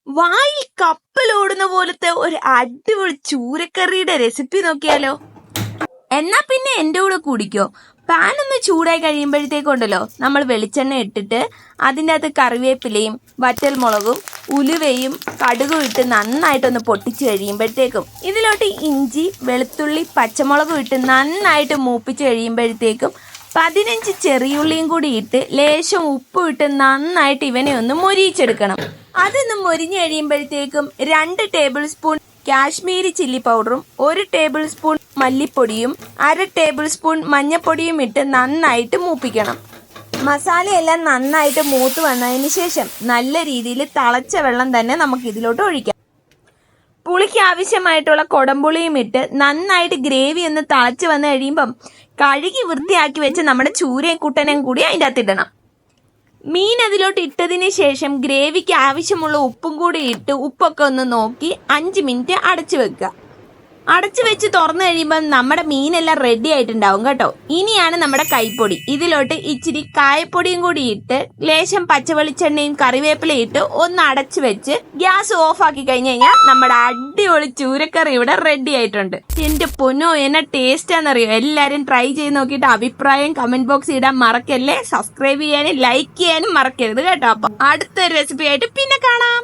വായിൽ കപ്പലോടുന്ന പോലത്തെ ഒരു അടിപൊളി ചൂരക്കറിയുടെ റെസിപ്പി നോക്കിയാലോ? എന്നാ പിന്നെ എന്റെ കൂടെ കൂടിക്കോ. പാൻ ഒന്ന് ചൂടായി കഴിയുമ്പോഴത്തേക്കുണ്ടല്ലോ നമ്മൾ വെളിച്ചെണ്ണ ഇട്ടിട്ട് അതിൻ്റെ അകത്ത് കറിവേപ്പിലയും വറ്റൽമുളകും ഉലുവയും കടുകും ഇട്ട് നന്നായിട്ടൊന്ന് പൊട്ടിച്ച് കഴിയുമ്പോഴത്തേക്കും ഇതിലോട്ട് ഇഞ്ചി വെളുത്തുള്ളി പച്ചമുളകും ഇട്ട് നന്നായിട്ട് മൂപ്പിച്ച് കഴിയുമ്പോഴത്തേക്കും 15 ചെറിയുള്ളിയും കൂടി ഇട്ട് ലേശം ഉപ്പും ഇട്ട് നന്നായിട്ട് ഇവനെ ഒന്ന് മൊരിയിച്ചെടുക്കണം. അതൊന്ന് മൊരിഞ്ഞ് കഴിയുമ്പോഴത്തേക്കും 2 ടേബിൾ സ്പൂൺ കാശ്മീരി ചില്ലി പൗഡറും 1 ടേബിൾ സ്പൂൺ മല്ലിപ്പൊടിയും 1/2 ടേബിൾ സ്പൂൺ മഞ്ഞപ്പൊടിയും ഇട്ട് നന്നായിട്ട് മൂപ്പിക്കണം. മസാലയെല്ലാം നന്നായിട്ട് മൂത്ത് വന്നതിന് ശേഷം നല്ല രീതിയിൽ തിളച്ച വെള്ളം തന്നെ നമുക്ക് ഇതിലോട്ട് ഒഴിക്കാം. പുളിക്ക് ആവശ്യമായിട്ടുള്ള കൊടംപുളിയും ഇട്ട് നന്നായിട്ട് ഗ്രേവി ഒന്ന് തിളച്ച് വന്നു കഴിയുമ്പം കഴുകി വൃത്തിയാക്കി വെച്ച് നമ്മുടെ ചൂരയും കുട്ടനും കൂടി അതിൻ്റെ അകത്ത് ഇടണം. മീൻ അതിലോട്ട് ഇട്ടതിന് ശേഷം ഗ്രേവിക്ക് ആവശ്യമുള്ള ഉപ്പും കൂടി ഇട്ട് ഉപ്പൊക്കെ ഒന്ന് നോക്കി 5 മിനിറ്റ് അടച്ചു വെക്കുക. അടച്ചു വെച്ച് തുറന്നു കഴിയുമ്പോൾ നമ്മുടെ മീനെല്ലാം റെഡി ആയിട്ടുണ്ടാവും കേട്ടോ. ഇനിയാണ് നമ്മുടെ കൈപ്പൊടി. ഇതിലോട്ട് ഇച്ചിരി കായപ്പൊടിയും കൂടി ഇട്ട് ലേശം പച്ചവെളിച്ചെണ്ണയും കറിവേപ്പിലയും ഇട്ട് ഒന്ന് അടച്ചു വെച്ച് ഗ്യാസ് ഓഫ് ആക്കി കഴിഞ്ഞു കഴിഞ്ഞാൽ നമ്മുടെ അടിപൊളി ചൂരക്കറി ഇവിടെ റെഡി ആയിട്ടുണ്ട്. എന്റെ പൊന്നോ, എന്നാ ടേസ്റ്റ് ആണെന്നറിയോ? എല്ലാരും ട്രൈ ചെയ്ത് നോക്കിയിട്ട് അഭിപ്രായം കമന്റ് ബോക്സ് ഇടാൻ മറക്കല്ലേ. സബ്സ്ക്രൈബ് ചെയ്യാനും ലൈക്ക് ചെയ്യാനും മറക്കരുത് കേട്ടോ. അപ്പൊ അടുത്തൊരു റെസിപ്പി ആയിട്ട് പിന്നെ കാണാം.